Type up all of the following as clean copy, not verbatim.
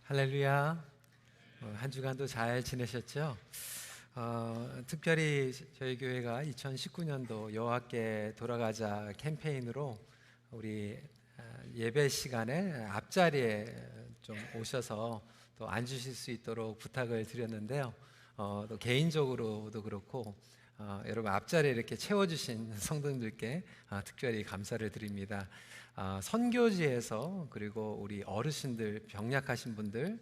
할렐루야. 한 주간도 잘 지내셨죠? 특별히 저희 교회가 2019년도 여호와께 돌아가자 캠페인으로 우리 예배 시간에 앞자리에 좀 오셔서 또 앉으실 수 있도록 부탁을 드렸는데요. 또 개인적으로도 그렇고 여러분 앞자리에 이렇게 채워주신 성도님들께 특별히 감사를 드립니다. 선교지에서 그리고 우리 어르신들, 병약하신 분들,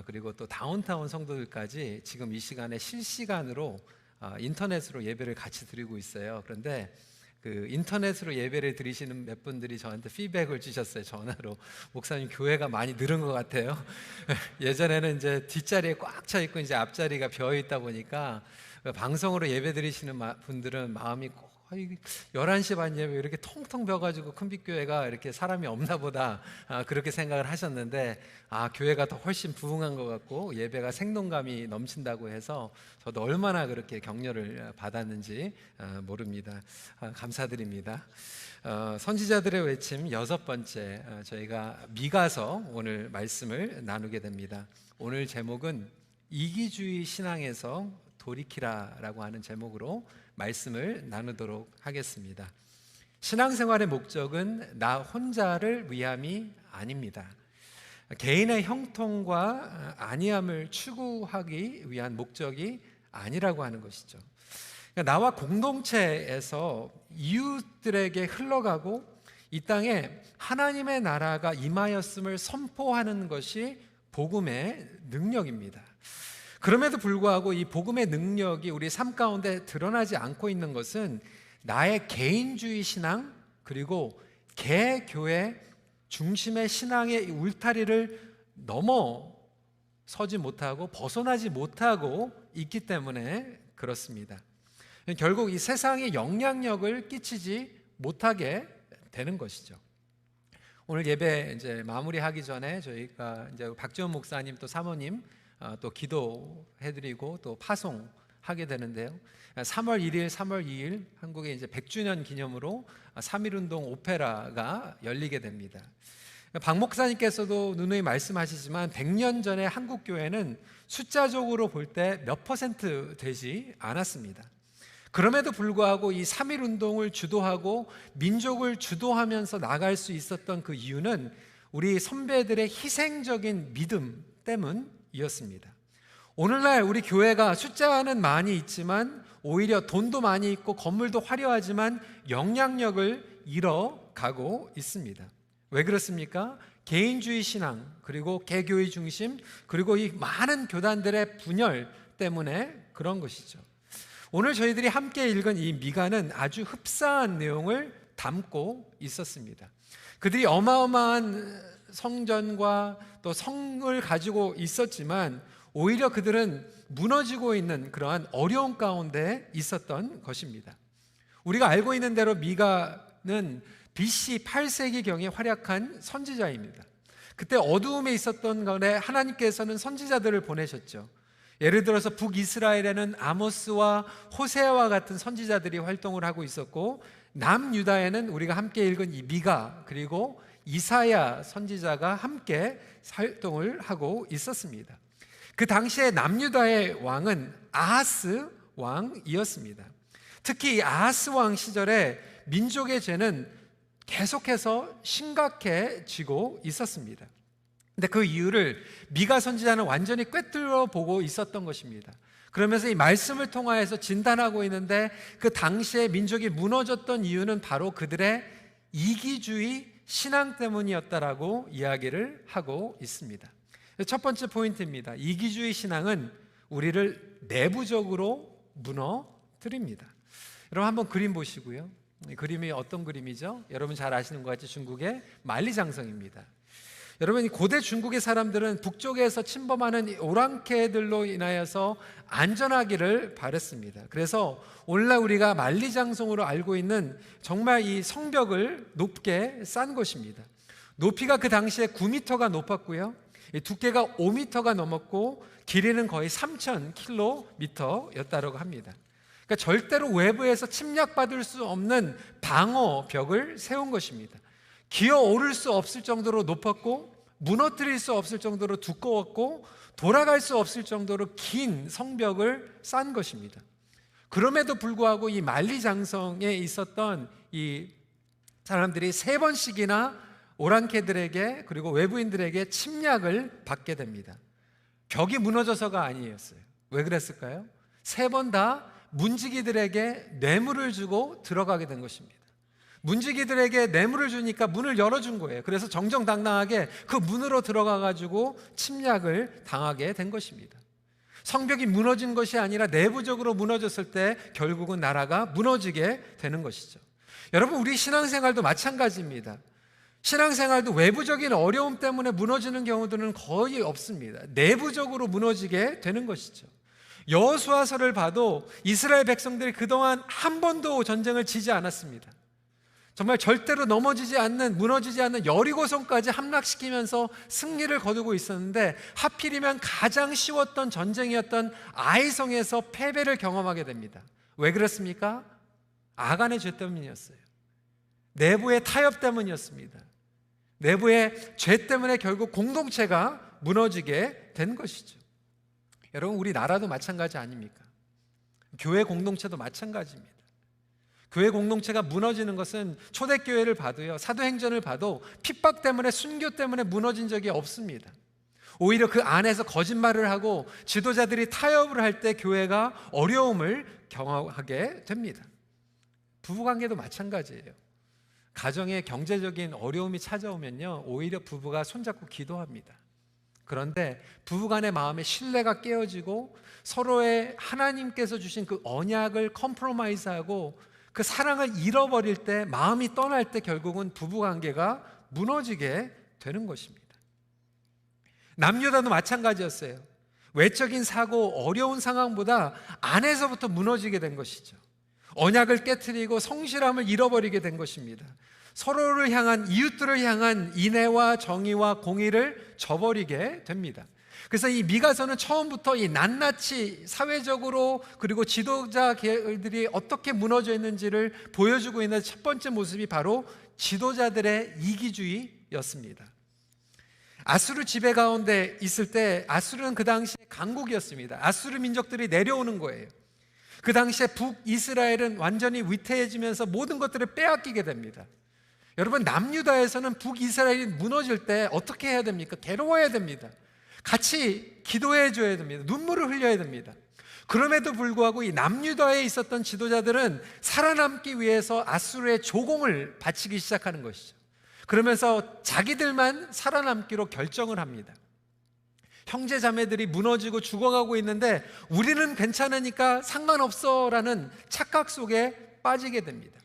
그리고 또 다운타운 성도들까지 지금 이 시간에 실시간으로 인터넷으로 예배를 같이 드리고 있어요. 그런데 그 인터넷으로 예배를 드리시는 몇 분들이 저한테 피드백을 주셨어요. 전화로. 목사님, 교회가 많이 늘은 것 같아요. 예전에는 이제 뒷자리에 꽉 차 있고 이제 앞자리가 비어 있다 보니까 방송으로 예배 드리시는 분들은 마음이 꼭 11시 반 예배 이렇게 통통 벼가지고 큰빛교회가 이렇게 사람이 없나 보다, 그렇게 생각을 하셨는데 교회가 더 훨씬 부흥한 것 같고 예배가 생동감이 넘친다고 해서 저도 얼마나 그렇게 격려를 받았는지 모릅니다. 감사드립니다. 선지자들의 외침 6번째, 저희가 미가서 오늘 말씀을 나누게 됩니다. 오늘 제목은 이기주의 신앙에서 돌이키라라고 하는 제목으로 말씀을 나누도록 하겠습니다. 신앙생활의 목적은 나 혼자를 위함이 아닙니다. 개인의 형통과 안위함을 추구하기 위한 목적이 아니라고 하는 것이죠. 그러니까 나와 공동체에서 이웃들에게 흘러가고 이 땅에 하나님의 나라가 임하였음을 선포하는 것이 복음의 능력입니다. 그럼에도 불구하고 이 복음의 능력이 우리 삶 가운데 드러나지 않고 있는 것은 나의 개인주의 신앙, 그리고 개교회 중심의 신앙의 울타리를 넘어서지 못하고 벗어나지 못하고 있기 때문에 그렇습니다. 결국 이 세상에 영향력을 끼치지 못하게 되는 것이죠. 오늘 예배 이제 마무리하기 전에 저희가 이제 박지원 목사님 또 사모님 또 기도해드리고 또 파송하게 되는데요. 3월 1일, 3월 2일 한국의 이제 100주년 기념으로 3.1운동 오페라가 열리게 됩니다. 박 목사님께서도 누누이 말씀하시지만 100년 전에 한국 교회는 숫자적으로 볼 때 몇 % 되지 않았습니다. 그럼에도 불구하고 이 3.1운동을 주도하고 민족을 주도하면서 나갈 수 있었던 그 이유는 우리 선배들의 희생적인 믿음 때문이었습니다. 오늘날 우리 교회가 숫자는 많이 있지만 오히려 돈도 많이 있고 건물도 화려하지만 영향력을 잃어가고 있습니다. 왜 그렇습니까? 개인주의 신앙, 그리고 개교의 중심, 그리고 이 많은 교단들의 분열 때문에 그런 것이죠. 오늘 저희들이 함께 읽은 이 미가는 아주 흡사한 내용을 담고 있었습니다. 그들이 어마어마한 성전과 또 성을 가지고 있었지만 오히려 그들은 무너지고 있는 그러한 어려운 가운데 있었던 것입니다. 우리가 알고 있는 대로 미가는 BC 8세기경에 활약한 선지자입니다. 그때 어두움에 있었던 것에 하나님께서는 선지자들을 보내셨죠. 예를 들어서 북이스라엘에는 아모스와 호세아와 같은 선지자들이 활동을 하고 있었고, 남유다에는 우리가 함께 읽은 이 미가 그리고 이사야 선지자가 함께 활동을 하고 있었습니다. 그 당시에 남유다의 왕은 아하스 왕이었습니다. 특히 이 아하스 왕 시절에 민족의 죄는 계속해서 심각해지고 있었습니다. 근데 그 이유를 미가 선지자는 완전히 꿰뚫어 보고 있었던 것입니다. 그러면서 이 말씀을 통하여서 진단하고 있는데 그 당시에 민족이 무너졌던 이유는 바로 그들의 이기주의 신앙 때문이었다라고 이야기를 하고 있습니다. 첫 번째 포인트입니다. 이기주의 신앙은 우리를 내부적으로 무너뜨립니다. 여러분 한번 그림 보시고요. 이 그림이 어떤 그림이죠? 여러분 잘 아시는 것 같이 중국의 만리장성입니다. 여러분, 이 고대 중국의 사람들은 북쪽에서 침범하는 오랑캐들로 인하여서 안전하기를 바랬습니다. 그래서 오늘날 우리가 만리장성으로 알고 있는 정말 이 성벽을 높게 쌓은 것입니다. 높이가 그 당시에 9m가 높았고요, 두께가 5m가 넘었고 길이는 거의 3,000km였다고 합니다. 그러니까 절대로 외부에서 침략받을 수 없는 방어벽을 세운 것입니다. 기어오를 수 없을 정도로 높았고 무너뜨릴 수 없을 정도로 두꺼웠고 돌아갈 수 없을 정도로 긴 성벽을 쌓은 것입니다. 그럼에도 불구하고 이 만리장성에 있었던 이 사람들이 3번씩이나 오랑캐들에게 그리고 외부인들에게 침략을 받게 됩니다. 벽이 무너져서가 아니었어요. 왜 그랬을까요? 3번 다 문지기들에게 뇌물을 주고 들어가게 된 것입니다. 문지기들에게 뇌물을 주니까 문을 열어준 거예요. 그래서 정정당당하게 그 문으로 들어가가지고 침략을 당하게 된 것입니다. 성벽이 무너진 것이 아니라 내부적으로 무너졌을 때 결국은 나라가 무너지게 되는 것이죠. 여러분, 우리 신앙생활도 마찬가지입니다. 신앙생활도 외부적인 어려움 때문에 무너지는 경우들은 거의 없습니다. 내부적으로 무너지게 되는 것이죠. 여호수아서를 봐도 이스라엘 백성들이 그동안 한 번도 전쟁을 지지 않았습니다. 정말 절대로 넘어지지 않는, 무너지지 않는 여리고성까지 함락시키면서 승리를 거두고 있었는데 하필이면 가장 쉬웠던 전쟁이었던 아이성에서 패배를 경험하게 됩니다. 왜 그렇습니까? 아간의 죄 때문이었어요. 내부의 타협 때문이었습니다. 내부의 죄 때문에 결국 공동체가 무너지게 된 것이죠. 여러분, 우리나라도 마찬가지 아닙니까? 교회 공동체도 마찬가지입니다. 교회 공동체가 무너지는 것은 초대교회를 봐도요, 사도행전을 봐도 핍박 때문에, 순교 때문에 무너진 적이 없습니다. 오히려 그 안에서 거짓말을 하고 지도자들이 타협을 할 때 교회가 어려움을 경험하게 됩니다. 부부관계도 마찬가지예요. 가정에 경제적인 어려움이 찾아오면요, 오히려 부부가 손잡고 기도합니다. 그런데 부부간의 마음의 신뢰가 깨어지고 서로의 하나님께서 주신 그 언약을 컴프로마이즈하고 그 사랑을 잃어버릴 때, 마음이 떠날 때 결국은 부부관계가 무너지게 되는 것입니다. 남유다도 마찬가지였어요. 외적인 사고, 어려운 상황보다 안에서부터 무너지게 된 것이죠. 언약을 깨트리고 성실함을 잃어버리게 된 것입니다. 서로를 향한, 이웃들을 향한 인애와 정의와 공의를 저버리게 됩니다. 그래서 이 미가서는 처음부터 이 낱낱이 사회적으로 그리고 지도자들이 어떻게 무너져 있는지를 보여주고 있는 첫 번째 모습이 바로 지도자들의 이기주의였습니다. 아수르 지배 가운데 있을 때, 아수르는 그 당시에 강국이었습니다. 아수르 민족들이 내려오는 거예요. 그 당시에 북이스라엘은 완전히 위태해지면서 모든 것들을 빼앗기게 됩니다. 여러분, 남유다에서는 북이스라엘이 무너질 때 어떻게 해야 됩니까? 괴로워야 됩니다. 같이 기도해 줘야 됩니다. 눈물을 흘려야 됩니다. 그럼에도 불구하고 이 남유다에 있었던 지도자들은 살아남기 위해서 아수르의 조공을 바치기 시작하는 것이죠. 그러면서 자기들만 살아남기로 결정을 합니다. 형제 자매들이 무너지고 죽어가고 있는데 우리는 괜찮으니까 상관없어 라는 착각 속에 빠지게 됩니다.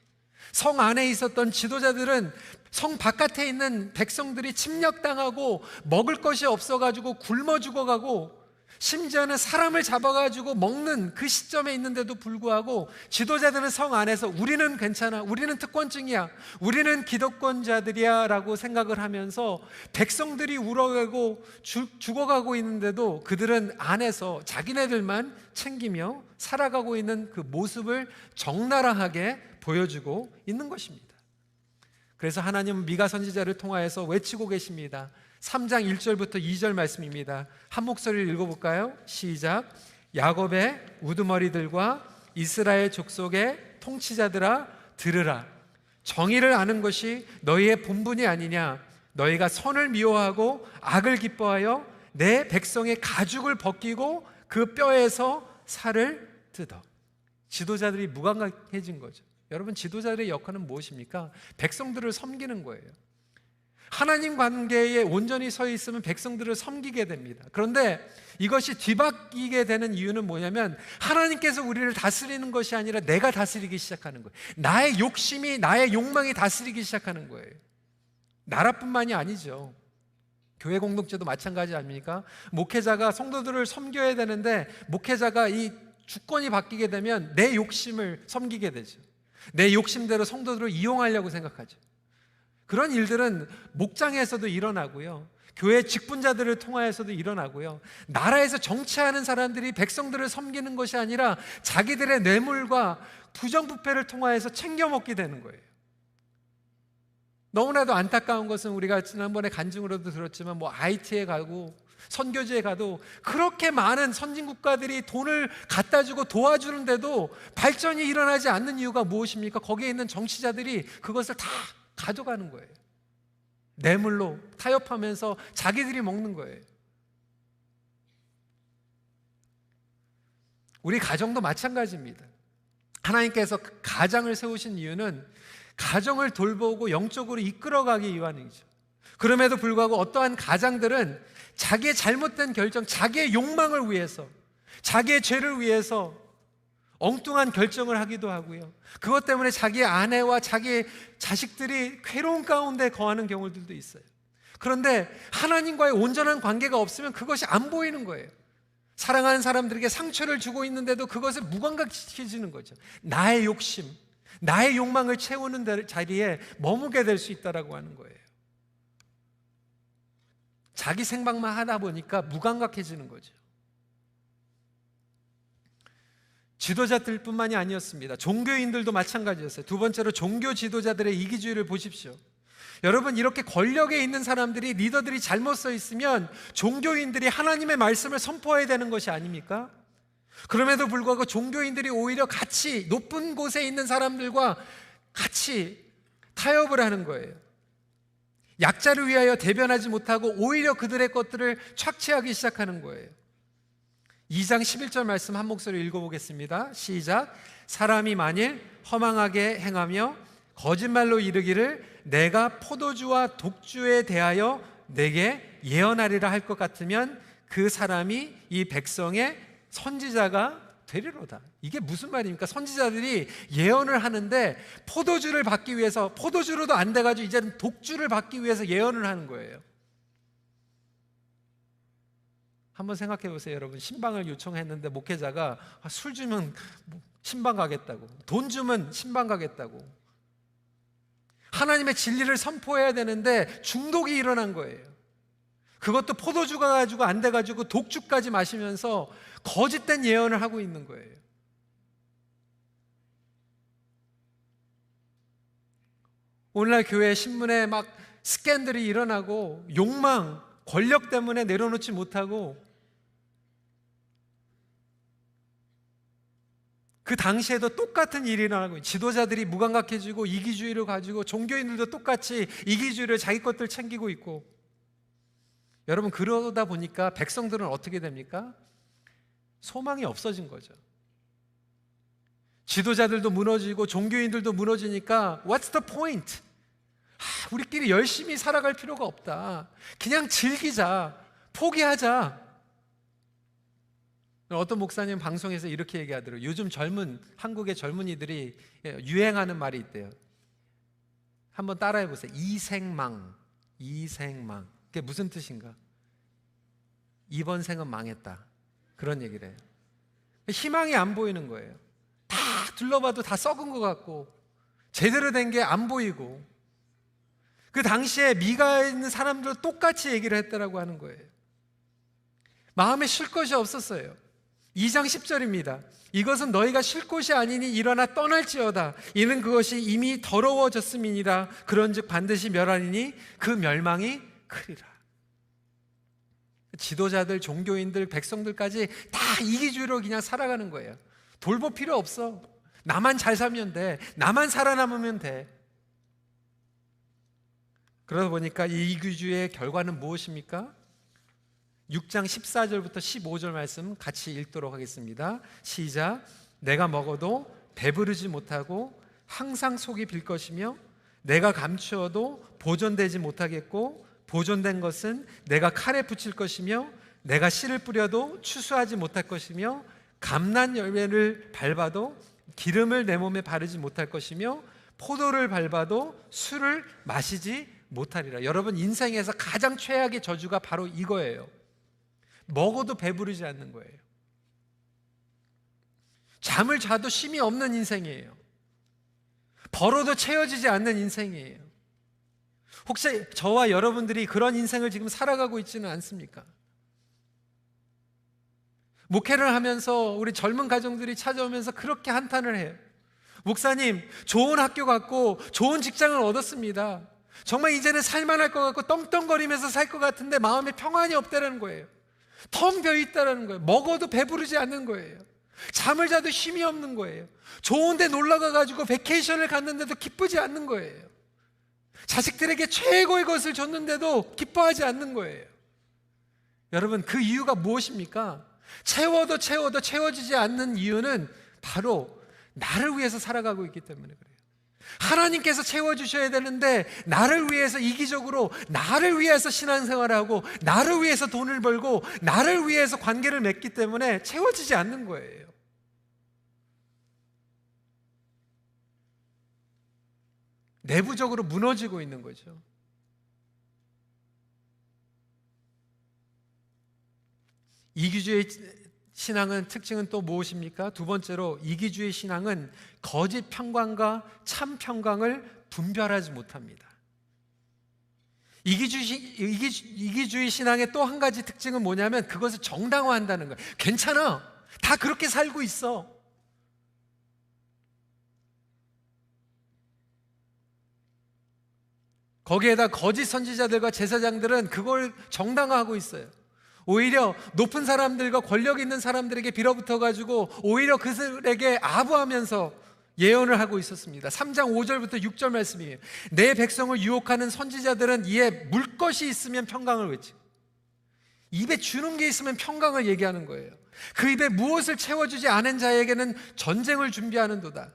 성 안에 있었던 지도자들은 성 바깥에 있는 백성들이 침략당하고 먹을 것이 없어가지고 굶어 죽어가고 심지어는 사람을 잡아가지고 먹는 그 시점에 있는데도 불구하고 지도자들은 성 안에서 우리는 괜찮아, 우리는 특권층이야, 우리는 기득권자들이야 라고 생각을 하면서 백성들이 울어가고 죽어가고 있는데도 그들은 안에서 자기네들만 챙기며 살아가고 있는 그 모습을 적나라하게 보여주고 있는 것입니다. 그래서 하나님은 미가 선지자를 통하여서 외치고 계십니다. 3장 1절부터 2절 말씀입니다. 한 목소리를 읽어볼까요? 시작. 야곱의 우두머리들과 이스라엘 족속의 통치자들아 들으라. 정의를 아는 것이 너희의 본분이 아니냐. 너희가 선을 미워하고 악을 기뻐하여 내 백성의 가죽을 벗기고 그 뼈에서 살을 뜯어. 지도자들이 무감각해진 거죠. 여러분, 지도자들의 역할은 무엇입니까? 백성들을 섬기는 거예요. 하나님 관계에 온전히 서 있으면 백성들을 섬기게 됩니다. 그런데 이것이 뒤바뀌게 되는 이유는 뭐냐면 하나님께서 우리를 다스리는 것이 아니라 내가 다스리기 시작하는 거예요. 나의 욕심이, 나의 욕망이 다스리기 시작하는 거예요. 나라뿐만이 아니죠. 교회 공동체도 마찬가지 아닙니까? 목회자가 성도들을 섬겨야 되는데 목회자가 이 주권이 바뀌게 되면 내 욕심을 섬기게 되죠. 내 욕심대로 성도들을 이용하려고 생각하죠. 그런 일들은 목장에서도 일어나고요, 교회 직분자들을 통하여서도 일어나고요, 나라에서 정치하는 사람들이 백성들을 섬기는 것이 아니라 자기들의 뇌물과 부정부패를 통하여서 챙겨 먹게 되는 거예요. 너무나도 안타까운 것은 우리가 지난번에 간증으로도 들었지만 IT에 가고 선교지에 가도 그렇게 많은 선진국가들이 돈을 갖다 주고 도와주는데도 발전이 일어나지 않는 이유가 무엇입니까? 거기에 있는 정치자들이 그것을 다 가져가는 거예요. 뇌물로 타협하면서 자기들이 먹는 거예요. 우리 가정도 마찬가지입니다. 하나님께서 가장을 세우신 이유는 가정을 돌보고 영적으로 이끌어가기 위함이죠. 그럼에도 불구하고 어떠한 가장들은 자기의 잘못된 결정, 자기의 욕망을 위해서, 자기의 죄를 위해서 엉뚱한 결정을 하기도 하고요. 그것 때문에 자기의 아내와 자기의 자식들이 괴로운 가운데 거하는 경우들도 있어요. 그런데 하나님과의 온전한 관계가 없으면 그것이 안 보이는 거예요. 사랑하는 사람들에게 상처를 주고 있는데도 그것을 무감각시켜지는 거죠. 나의 욕심, 나의 욕망을 채우는 자리에 머무게 될 수 있다라고 하는 거예요. 자기 생각만 하다 보니까 무감각해지는 거죠. 지도자들뿐만이 아니었습니다. 종교인들도 마찬가지였어요. 두 번째로 종교 지도자들의 이기주의를 보십시오. 여러분, 이렇게 권력에 있는 사람들이, 리더들이 잘못 서 있으면 종교인들이 하나님의 말씀을 선포해야 되는 것이 아닙니까? 그럼에도 불구하고 종교인들이 오히려 같이 높은 곳에 있는 사람들과 같이 타협을 하는 거예요. 약자를 위하여 대변하지 못하고 오히려 그들의 것들을 착취하기 시작하는 거예요. 2장 11절 말씀 한 목소리 읽어보겠습니다. 시작. 사람이 만일 허망하게 행하며 거짓말로 이르기를 내가 포도주와 독주에 대하여 내게 예언하리라 할 것 같으면 그 사람이 이 백성의 선지자가 되리로다. 이게 무슨 말입니까? 선지자들이 예언을 하는데 포도주를 받기 위해서, 포도주로도 안 돼가지고 이제는 독주를 받기 위해서 예언을 하는 거예요. 한번 생각해 보세요. 여러분, 신방을 요청했는데 목회자가 술 주면 신방 가겠다고, 돈 주면 신방 가겠다고, 하나님의 진리를 선포해야 되는데 중독이 일어난 거예요. 그것도 포도주가 가지고 안 돼가지고 독주까지 마시면서 거짓된 예언을 하고 있는 거예요. 오늘날 교회 신문에 막 스캔들이 일어나고 욕망, 권력 때문에 내려놓지 못하고, 그 당시에도 똑같은 일이 일어나고, 지도자들이 무감각해지고 이기주의를 가지고 종교인들도 똑같이 이기주의를 자기 것들 챙기고 있고, 여러분, 그러다 보니까 백성들은 어떻게 됩니까? 소망이 없어진 거죠. 지도자들도 무너지고 종교인들도 무너지니까 What's the point? 우리끼리 열심히 살아갈 필요가 없다. 그냥 즐기자. 포기하자. 어떤 목사님 방송에서 이렇게 얘기하더라고요. 요즘 한국의 젊은이들이 유행하는 말이 있대요. 한번 따라해 보세요. 이생망. 그게 무슨 뜻인가? 이번 생은 망했다. 그런 얘기를 해요. 희망이 안 보이는 거예요. 다 둘러봐도 다 썩은 것 같고 제대로 된 게 안 보이고, 그 당시에 미가에 있는 사람들도 똑같이 얘기를 했다라고 하는 거예요. 마음에 쉴 것이 없었어요. 2장 10절입니다. 이것은 너희가 쉴 곳이 아니니 일어나 떠날지어다. 이는 그것이 이미 더러워졌음이니라. 그런즉 반드시 멸하리니 그 멸망이 크리라. 지도자들, 종교인들, 백성들까지 다 이기주의로 그냥 살아가는 거예요. 돌볼 필요 없어. 나만 잘 살면 돼. 나만 살아남으면 돼. 그러다 보니까 이 이기주의의 결과는 무엇입니까? 6장 14절부터 15절 말씀 같이 읽도록 하겠습니다. 시작. 내가 먹어도 배부르지 못하고 항상 속이 빌 것이며 내가 감추어도 보존되지 못하겠고 보존된 것은 내가 칼에 붙일 것이며 내가 씨를 뿌려도 추수하지 못할 것이며 감난 열매를 밟아도 기름을 내 몸에 바르지 못할 것이며 포도를 밟아도 술을 마시지 못하리라. 여러분, 인생에서 가장 최악의 저주가 바로 이거예요. 먹어도 배부르지 않는 거예요. 잠을 자도 쉼이 없는 인생이에요. 벌어도 채워지지 않는 인생이에요. 혹시 저와 여러분들이 그런 인생을 지금 살아가고 있지는 않습니까? 목회를 하면서 우리 젊은 가정들이 찾아오면서 그렇게 한탄을 해요. 목사님, 좋은 학교 갔고 좋은 직장을 얻었습니다. 정말 이제는 살만할 것 같고 떵떵거리면서 살 것 같은데 마음에 평안이 없다는 거예요. 텅 비어 있다는 거예요. 먹어도 배부르지 않는 거예요. 잠을 자도 쉼이 없는 거예요. 좋은데 놀러가 가지고 베케이션을 갔는데도 기쁘지 않는 거예요. 자식들에게 최고의 것을 줬는데도 기뻐하지 않는 거예요. 여러분, 그 이유가 무엇입니까? 채워도 채워지지 않는 이유는 바로 나를 위해서 살아가고 있기 때문에 그래요. 하나님께서 채워주셔야 되는데 나를 위해서 이기적으로, 나를 위해서 신앙생활을 하고, 나를 위해서 돈을 벌고, 나를 위해서 관계를 맺기 때문에 채워지지 않는 거예요. 내부적으로 무너지고 있는 거죠. 이기주의 신앙은 특징은 또 무엇입니까? 두 번째로, 이기주의 신앙은 거짓 평강과 참 평강을 분별하지 못합니다. 이기주의 신앙의 또 한 가지 특징은 뭐냐면 그것을 정당화한다는 거예요. 괜찮아, 다 그렇게 살고 있어. 거기에다 거짓 선지자들과 제사장들은 그걸 정당화하고 있어요. 오히려 높은 사람들과 권력 있는 사람들에게 빌어붙어 가지고 오히려 그들에게 아부하면서 예언을 하고 있었습니다. 3장 5절부터 6절 말씀이에요. 내 백성을 유혹하는 선지자들은 이에 물 것이 있으면 평강을 외치고, 입에 주는 게 있으면 평강을 얘기하는 거예요. 그 입에 무엇을 채워주지 않은 자에게는 전쟁을 준비하는도다.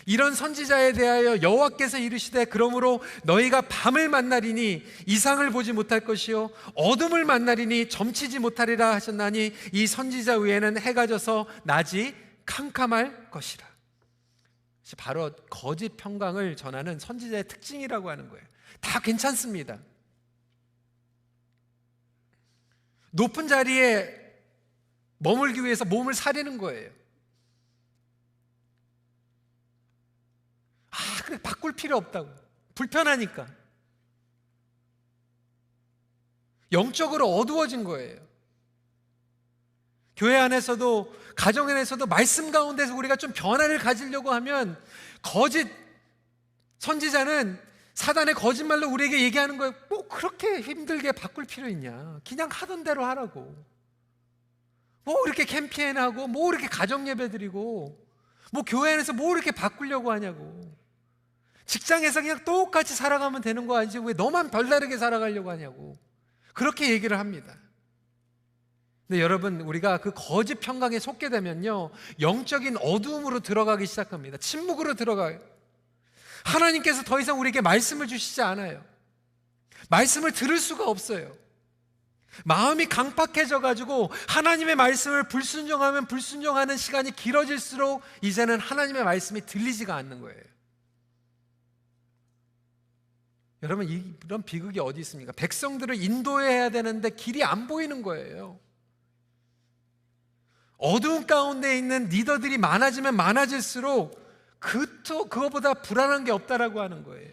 이런 선지자에 대하여 여호와께서 이르시되 그러므로 너희가 밤을 만나리니 이상을 보지 못할 것이요 어둠을 만나리니 점치지 못하리라 하셨나니 이 선지자 외에는 해가 져서 낮이 캄캄할 것이라. 바로 거짓 평강을 전하는 선지자의 특징이라고 하는 거예요. 다 괜찮습니다. 높은 자리에 머물기 위해서 몸을 사리는 거예요. 그래, 바꿀 필요 없다고. 불편하니까. 영적으로 어두워진 거예요. 교회 안에서도, 가정 안에서도 말씀 가운데서 우리가 좀 변화를 가지려고 하면 거짓 선지자는 사단의 거짓말로 우리에게 얘기하는 거예요. 뭐 그렇게 힘들게 바꿀 필요 있냐, 그냥 하던 대로 하라고. 뭐 이렇게 캠페인하고, 뭐 이렇게 가정 예배 드리고, 뭐 교회 안에서 뭐 이렇게 바꾸려고 하냐고. 직장에서 그냥 똑같이 살아가면 되는 거 아니지 왜 너만 별다르게 살아가려고 하냐고. 그렇게 얘기를 합니다. 근데 여러분, 우리가 그 거짓 평강에 속게 되면요, 영적인 어두움으로 들어가기 시작합니다. 침묵으로 들어가요. 하나님께서 더 이상 우리에게 말씀을 주시지 않아요. 말씀을 들을 수가 없어요. 마음이 강팍해져 가지고 하나님의 말씀을 불순종하면 불순종하는 시간이 길어질수록 이제는 하나님의 말씀이 들리지가 않는 거예요. 여러분, 이런 비극이 어디 있습니까? 백성들을 인도해야 되는데 길이 안 보이는 거예요. 어두운 가운데 있는 리더들이 많아지면 많아질수록 그거보다 불안한 게 없다라고 하는 거예요.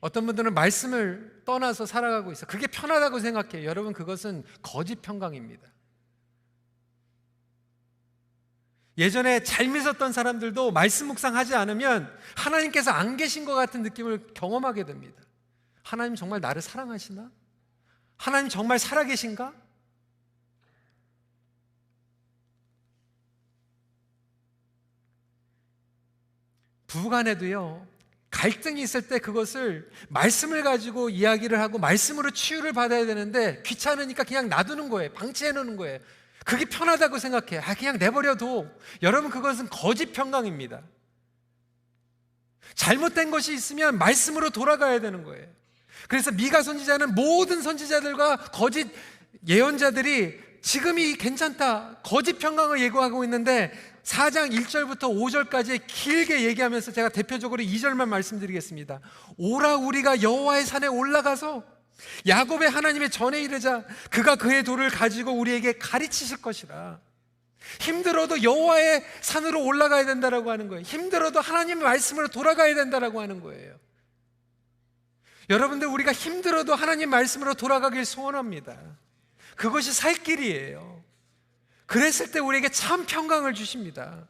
어떤 분들은 말씀을 떠나서 살아가고 있어요. 그게 편하다고 생각해요. 여러분, 그것은 거짓 평강입니다. 예전에 잘 믿었던 사람들도 말씀 묵상하지 않으면 하나님께서 안 계신 것 같은 느낌을 경험하게 됩니다. 하나님 정말 나를 사랑하시나? 하나님 정말 살아계신가? 부부간에도요, 갈등이 있을 때 그것을 말씀을 가지고 이야기를 하고 말씀으로 치유를 받아야 되는데 귀찮으니까 그냥 놔두는 거예요. 방치해 놓는 거예요. 그게 편하다고 생각해. 그냥 내버려둬. 여러분, 그것은 거짓 평강입니다. 잘못된 것이 있으면 말씀으로 돌아가야 되는 거예요. 그래서 미가 선지자는 모든 선지자들과 거짓 예언자들이 지금이 괜찮다, 거짓 평강을 예고하고 있는데 4장 1절부터 5절까지 길게 얘기하면서 제가 대표적으로 2절만 말씀드리겠습니다. 오라, 우리가 여호와의 산에 올라가서 야곱의 하나님의 전에 이르자. 그가 그의 도를 가지고 우리에게 가르치실 것이라. 힘들어도 여호와의 산으로 올라가야 된다라고 하는 거예요. 힘들어도 하나님의 말씀으로 돌아가야 된다라고 하는 거예요. 여러분들, 우리가 힘들어도 하나님 말씀으로 돌아가길 소원합니다. 그것이 살 길이에요. 그랬을 때 우리에게 참 평강을 주십니다.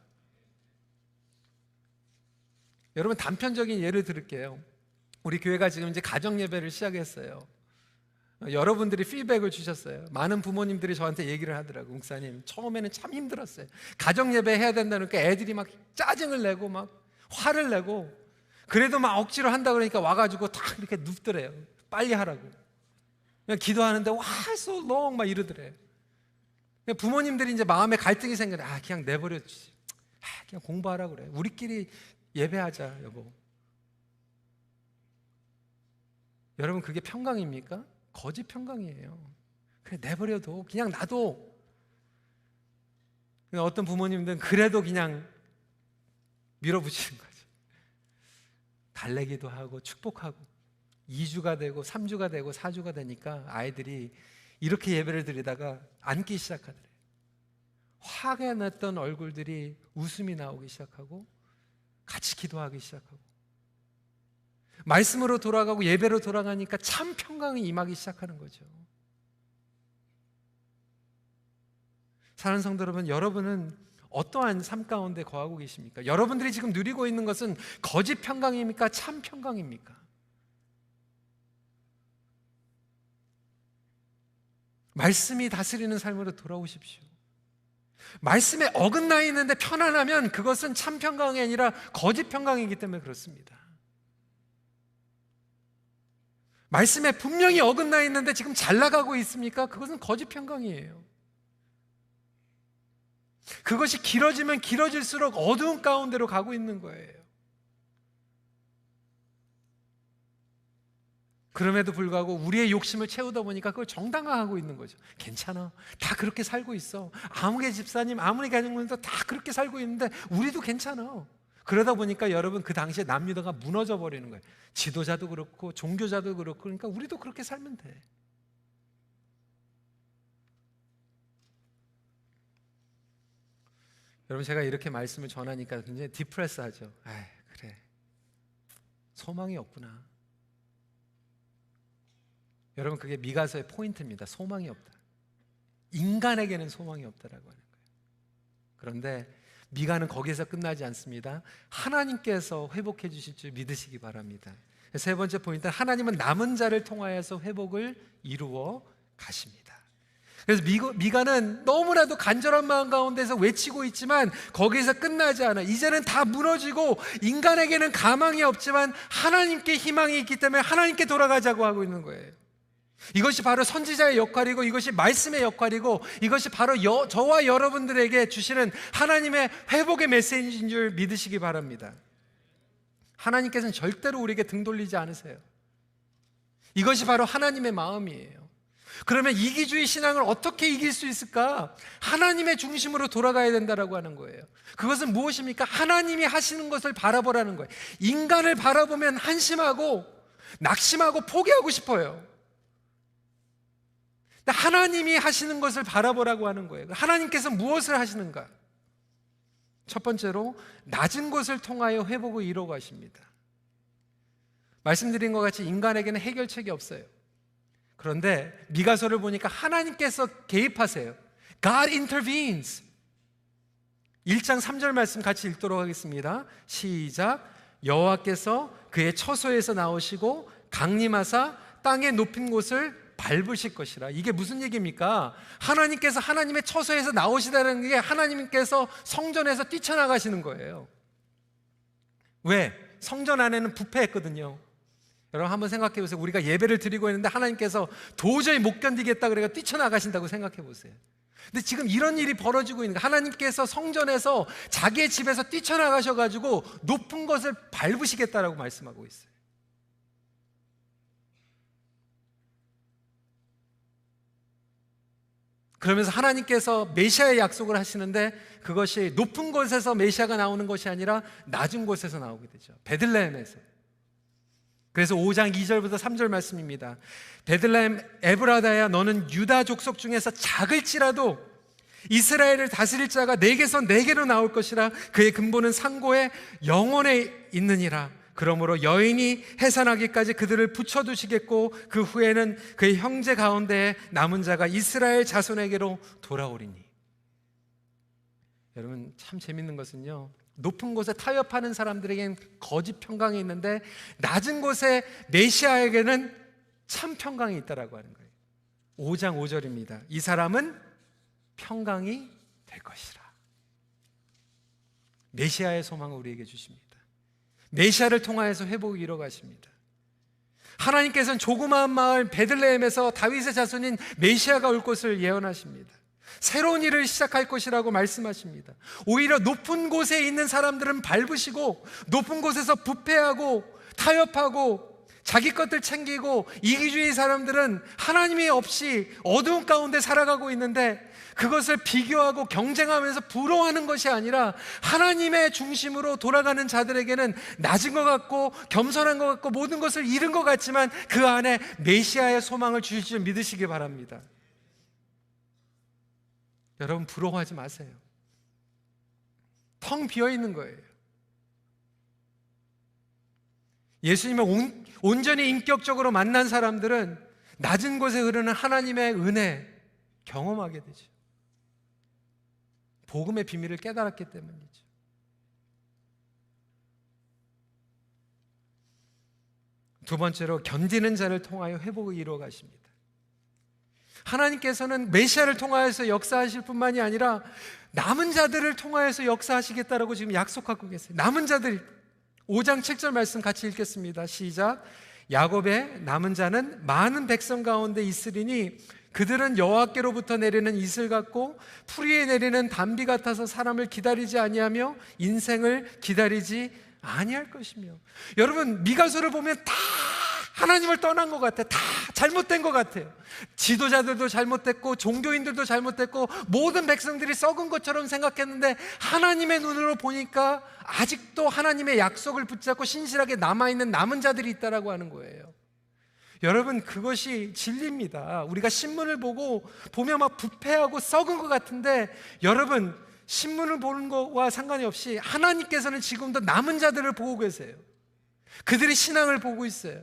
여러분, 단편적인 예를 들을게요. 우리 교회가 지금 이제 가정 예배를 시작했어요. 여러분들이 피드백을 주셨어요. 많은 부모님들이 저한테 얘기를 하더라고요. 목사님, 처음에는 참 힘들었어요. 가정 예배 해야 된다니까 애들이 막 짜증을 내고 막 화를 내고, 그래도 막 억지로 한다 그러니까 와가지고 탁 이렇게 눕더래요. 빨리 하라고. 그냥 기도하는데 why so long 막 이러더래요. 부모님들이 이제 마음에 갈등이 생겨요. 그냥 내버려주지. 그냥 공부하라고 그래. 우리끼리 예배하자, 여보. 여러분, 그게 평강입니까? 거짓 평강이에요. 그래, 내버려둬. 그냥 놔둬. 어떤 부모님들은 그래도 그냥 밀어붙이는 거죠. 달래기도 하고 축복하고 2주가 되고 3주가 되고 4주가 되니까 아이들이 이렇게 예배를 드리다가 앉기 시작하더래요. 화가 났던 얼굴들이 웃음이 나오기 시작하고 같이 기도하기 시작하고 말씀으로 돌아가고 예배로 돌아가니까 참 평강이 임하기 시작하는 거죠. 사랑하는 성도 여러분, 여러분은 어떠한 삶 가운데 거하고 계십니까? 여러분들이 지금 누리고 있는 것은 거짓 평강입니까? 참 평강입니까? 말씀이 다스리는 삶으로 돌아오십시오. 말씀에 어긋나 있는데 편안하면 그것은 참 평강이 아니라 거짓 평강이기 때문에 그렇습니다. 말씀에 분명히 어긋나 있는데 지금 잘 나가고 있습니까? 그것은 거짓 평강이에요. 그것이 길어지면 길어질수록 어두운 가운데로 가고 있는 거예요. 그럼에도 불구하고 우리의 욕심을 채우다 보니까 그걸 정당화하고 있는 거죠. 괜찮아, 다 그렇게 살고 있어. 아무개 집사님, 아무리 가정문도 다 그렇게 살고 있는데 우리도 괜찮아. 그러다 보니까 여러분, 그 당시에 남유다가 무너져 버리는 거예요. 지도자도 그렇고 종교자도 그렇고. 그러니까 우리도 그렇게 살면 돼. 여러분, 제가 이렇게 말씀을 전하니까 굉장히 디프레스하죠. 그래, 소망이 없구나. 여러분, 그게 미가서의 포인트입니다. 소망이 없다. 인간에게는 소망이 없다라고 하는 거예요. 그런데 미가는 거기에서 끝나지 않습니다. 하나님께서 회복해 주실 줄 믿으시기 바랍니다. 세 번째 포인트는 하나님은 남은 자를 통하여서 회복을 이루어 가십니다. 그래서 미가는 너무나도 간절한 마음 가운데서 외치고 있지만 거기에서 끝나지 않아. 이제는 다 무너지고 인간에게는 가망이 없지만 하나님께 희망이 있기 때문에 하나님께 돌아가자고 하고 있는 거예요. 이것이 바로 선지자의 역할이고 이것이 말씀의 역할이고 이것이 바로 저와 여러분들에게 주시는 하나님의 회복의 메시지인 줄 믿으시기 바랍니다. 하나님께서는 절대로 우리에게 등 돌리지 않으세요. 이것이 바로 하나님의 마음이에요. 그러면 이기주의 신앙을 어떻게 이길 수 있을까? 하나님의 중심으로 돌아가야 된다라고 하는 거예요. 그것은 무엇입니까? 하나님이 하시는 것을 바라보라는 거예요. 인간을 바라보면 한심하고 낙심하고 포기하고 싶어요. 하나님이 하시는 것을 바라보라고 하는 거예요. 하나님께서 무엇을 하시는가? 첫 번째로 낮은 것을 통하여 회복을 이루어 가십니다. 말씀드린 것 같이 인간에게는 해결책이 없어요. 그런데 미가서를 보니까 하나님께서 개입하세요. God intervenes. 1장 3절 말씀 같이 읽도록 하겠습니다. 시작. 여호와께서 그의 처소에서 나오시고 강림하사 땅의 높은 곳을 밟으실 것이라. 이게 무슨 얘기입니까? 하나님께서 하나님의 처소에서 나오시다는 게 하나님께서 성전에서 뛰쳐나가시는 거예요. 왜? 성전 안에는 부패했거든요. 여러분 한번 생각해 보세요. 우리가 예배를 드리고 있는데 하나님께서 도저히 못 견디겠다 그래가 뛰쳐나가신다고 생각해 보세요. 근데 지금 이런 일이 벌어지고 있는 거예요. 하나님께서 성전에서 자기의 집에서 뛰쳐나가셔가지고 높은 것을 밟으시겠다라고 말씀하고 있어요. 그러면서 하나님께서 메시아의 약속을 하시는데 그것이 높은 곳에서 메시아가 나오는 것이 아니라 낮은 곳에서 나오게 되죠. 베들레헴에서. 그래서 5장 2절부터 3절 말씀입니다. 베들레헴 에브라다야, 너는 유다 족속 중에서 작을지라도 이스라엘을 다스릴 자가 내게서 내게로 나올 것이라. 그의 근본은 상고에 영원에 있느니라. 그러므로 여인이 해산하기까지 그들을 붙여두시겠고 그 후에는 그의 형제 가운데 남은 자가 이스라엘 자손에게로 돌아오리니. 여러분 참 재밌는 것은요, 높은 곳에 타협하는 사람들에게는 거짓 평강이 있는데 낮은 곳에 메시아에게는 참 평강이 있다라고 하는 거예요. 5장 5절입니다. 이 사람은 평강이 될 것이라. 메시아의 소망을 우리에게 주십니다. 메시아를 통하여서 회복이 이루어가십니다. 하나님께서는 조그마한 마을 베들레헴에서 다윗의 자손인 메시아가 올 것을 예언하십니다. 새로운 일을 시작할 것이라고 말씀하십니다. 오히려 높은 곳에 있는 사람들은 밟으시고 높은 곳에서 부패하고 타협하고 자기 것들 챙기고 이기주의 사람들은 하나님이 없이 어두운 가운데 살아가고 있는데 그것을 비교하고 경쟁하면서 부러워하는 것이 아니라 하나님의 중심으로 돌아가는 자들에게는 낮은 것 같고 겸손한 것 같고 모든 것을 잃은 것 같지만 그 안에 메시아의 소망을 주실 줄 믿으시기 바랍니다. 여러분 부러워하지 마세요. 텅 비어 있는 거예요. 예수님을 온전히 인격적으로 만난 사람들은 낮은 곳에 흐르는 하나님의 은혜 경험하게 되죠. 복음의 비밀을 깨달았기 때문이죠. 두 번째로 견디는 자를 통하여 회복을 이루어 가십니다. 하나님께서는 메시아를 통하여서 역사하실 뿐만이 아니라 남은 자들을 통하여서 역사하시겠다라고 지금 약속하고 계세요. 남은 자들 5장 7절 말씀 같이 읽겠습니다. 시작. 야곱의 남은 자는 많은 백성 가운데 있으리니 그들은 여호와께로부터 내리는 이슬 같고 풀 위에 내리는 단비 같아서 사람을 기다리지 아니하며 인생을 기다리지 아니할 것이며. 여러분 미가서를 보면 다 하나님을 떠난 것 같아요. 다 잘못된 것 같아요. 지도자들도 잘못됐고 종교인들도 잘못됐고 모든 백성들이 썩은 것처럼 생각했는데 하나님의 눈으로 보니까 아직도 하나님의 약속을 붙잡고 신실하게 남아있는 남은 자들이 있다라고 하는 거예요. 여러분 그것이 진리입니다. 우리가 신문을 보면 막 부패하고 썩은 것 같은데 여러분 신문을 보는 것과 상관이 없이 하나님께서는 지금도 남은 자들을 보고 계세요. 그들의 신앙을 보고 있어요.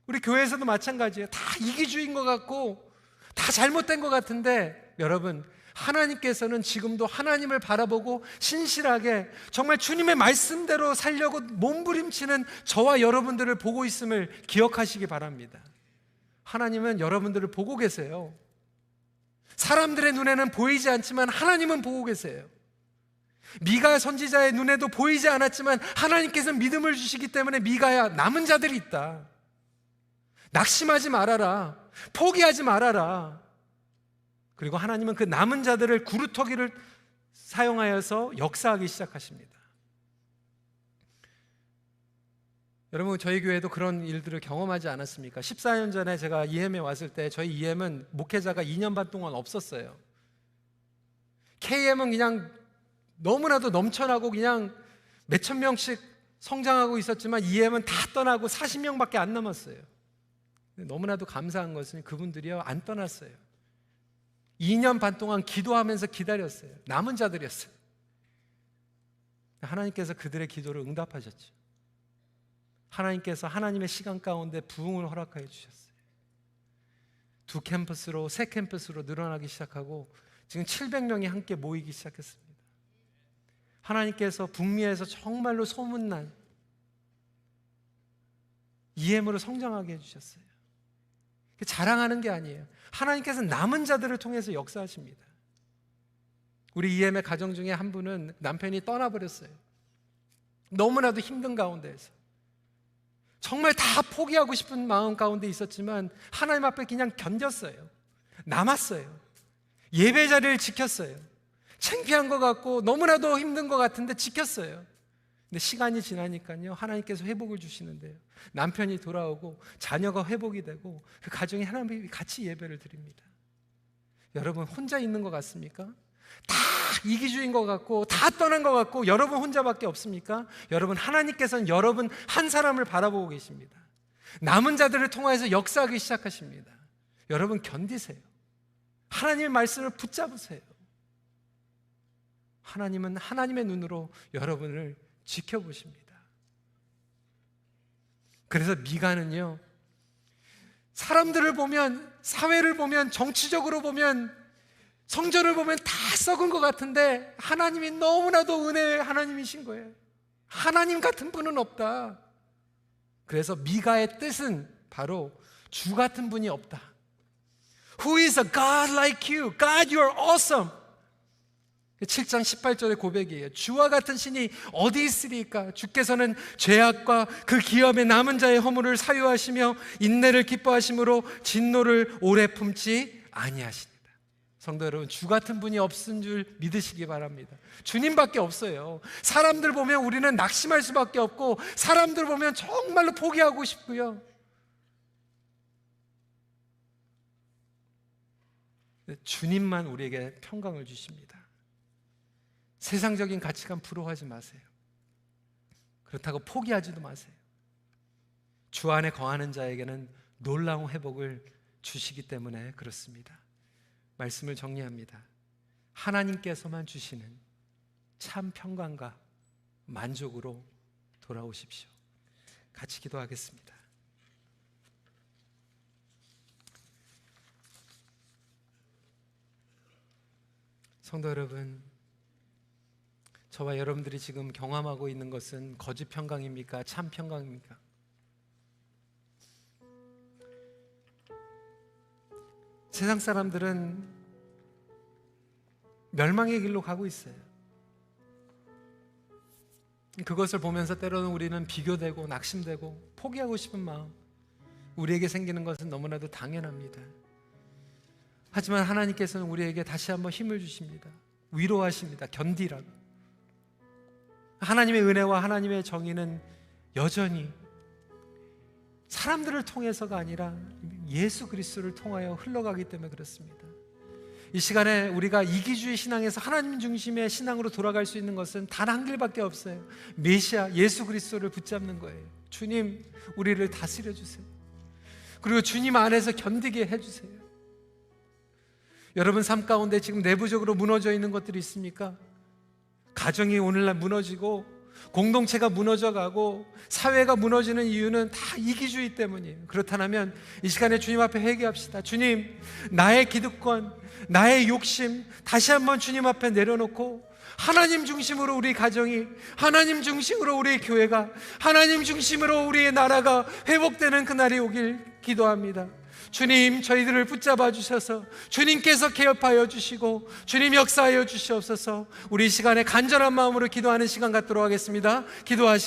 우리 교회에서도 마찬가지예요. 다 이기주의인 것 같고 다 잘못된 것 같은데 여러분 하나님께서는 지금도 하나님을 바라보고 신실하게 정말 주님의 말씀대로 살려고 몸부림치는 저와 여러분들을 보고 있음을 기억하시기 바랍니다. 하나님은 여러분들을 보고 계세요. 사람들의 눈에는 보이지 않지만 하나님은 보고 계세요. 미가 선지자의 눈에도 보이지 않았지만 하나님께서는 믿음을 주시기 때문에 미가야 남은 자들이 있다. 낙심하지 말아라. 포기하지 말아라. 그리고 하나님은 그 남은 자들을 구루터기를 사용하여서 역사하기 시작하십니다. 여러분 저희 교회도 그런 일들을 경험하지 않았습니까? 14년 전에 제가 EM에 왔을 때 저희 EM은 목회자가 2년 반 동안 없었어요. KM은 그냥 너무나도 넘쳐나고 그냥 몇천 명씩 성장하고 있었지만 EM은 다 떠나고 40명밖에 안 남았어요. 너무나도 감사한 것은 그분들이요 안 떠났어요. 2년 반 동안 기도하면서 기다렸어요. 남은 자들이었어요. 하나님께서 그들의 기도를 응답하셨죠. 하나님께서 하나님의 시간 가운데 부흥을 허락하여 주셨어요. 2캠퍼스로 3캠퍼스로 늘어나기 시작하고 지금 700명이 함께 모이기 시작했습니다. 하나님께서 북미에서 정말로 소문난 EM으로 성장하게 해주셨어요. 자랑하는 게 아니에요. 하나님께서 남은 자들을 통해서 역사하십니다. 우리 EM의 가정 중에 한 분은 남편이 떠나버렸어요. 너무나도 힘든 가운데에서 정말 다 포기하고 싶은 마음 가운데 있었지만 하나님 앞에 그냥 견뎠어요. 남았어요. 예배 자리를 지켰어요. 창피한 것 같고 너무나도 힘든 것 같은데 지켰어요. 근데 시간이 지나니까요 하나님께서 회복을 주시는데요 남편이 돌아오고 자녀가 회복이 되고 그 가정에 하나님이 같이 예배를 드립니다. 여러분 혼자 있는 것 같습니까? 다 이기주의인 것 같고 다 떠난 것 같고 여러분 혼자밖에 없습니까? 여러분 하나님께서는 여러분 한 사람을 바라보고 계십니다. 남은 자들을 통해서 역사하기 시작하십니다. 여러분 견디세요. 하나님의 말씀을 붙잡으세요. 하나님은 하나님의 눈으로 여러분을 지켜보십니다. 그래서 미가는요 사람들을 보면 사회를 보면 정치적으로 보면 성전을 보면 다 썩은 것 같은데 하나님이 너무나도 은혜의 하나님이신 거예요. 하나님 같은 분은 없다. 그래서 미가의 뜻은 바로 주 같은 분이 없다. Who is a God like you? God, you are awesome. 7장 18절의 고백이에요. 주와 같은 신이 어디 있으리까? 주께서는 죄악과 그 기업에 남은 자의 허물을 사유하시며 인내를 기뻐하심으로 진노를 오래 품지 아니하시니라. 성도 여러분, 주 같은 분이 없은 줄 믿으시기 바랍니다. 주님밖에 없어요. 사람들 보면 우리는 낙심할 수밖에 없고, 사람들 보면 정말로 포기하고 싶고요. 주님만 우리에게 평강을 주십니다. 세상적인 가치관 부러워하지 마세요. 그렇다고 포기하지도 마세요. 주 안에 거하는 자에게는 놀라운 회복을 주시기 때문에 그렇습니다. 말씀을 정리합니다. 하나님께서만 주시는 참 평강과 만족으로 돌아오십시오. 같이 기도하겠습니다. 성도 여러분, 저와 여러분들이 지금 경험하고 있는 것은 거짓 평강입니까? 참 평강입니까? 세상 사람들은 멸망의 길로 가고 있어요. 그것을 보면서 때로는 우리는 비교되고 낙심되고 포기하고 싶은 마음, 우리에게 생기는 것은 너무나도 당연합니다. 하지만 하나님께서는 우리에게 다시 한번 힘을 주십니다. 위로하십니다. 견디라고. 하나님의 은혜와 하나님의 정의는 여전히 사람들을 통해서가 아니라 예수 그리스도를 통하여 흘러가기 때문에 그렇습니다. 이 시간에 우리가 이기주의 신앙에서 하나님 중심의 신앙으로 돌아갈 수 있는 것은 단 한 길밖에 없어요. 메시아 예수 그리스도를 붙잡는 거예요. 주님, 우리를 다스려 주세요. 그리고 주님 안에서 견디게 해주세요. 여러분 삶 가운데 지금 내부적으로 무너져 있는 것들이 있습니까? 가정이 오늘날 무너지고 공동체가 무너져가고 사회가 무너지는 이유는 다 이기주의 때문이에요. 그렇다면 이 시간에 주님 앞에 회개합시다. 주님, 나의 기득권, 나의 욕심 다시 한번 주님 앞에 내려놓고 하나님 중심으로 우리 가정이, 하나님 중심으로 우리 교회가, 하나님 중심으로 우리의 나라가 회복되는 그날이 오길 기도합니다. 주님, 저희들을 붙잡아 주셔서 주님께서 개업하여 주시고 주님 역사하여 주시옵소서. 우리 이 시간에 간절한 마음으로 기도하는 시간 갖도록 하겠습니다. 기도하시겠습니다.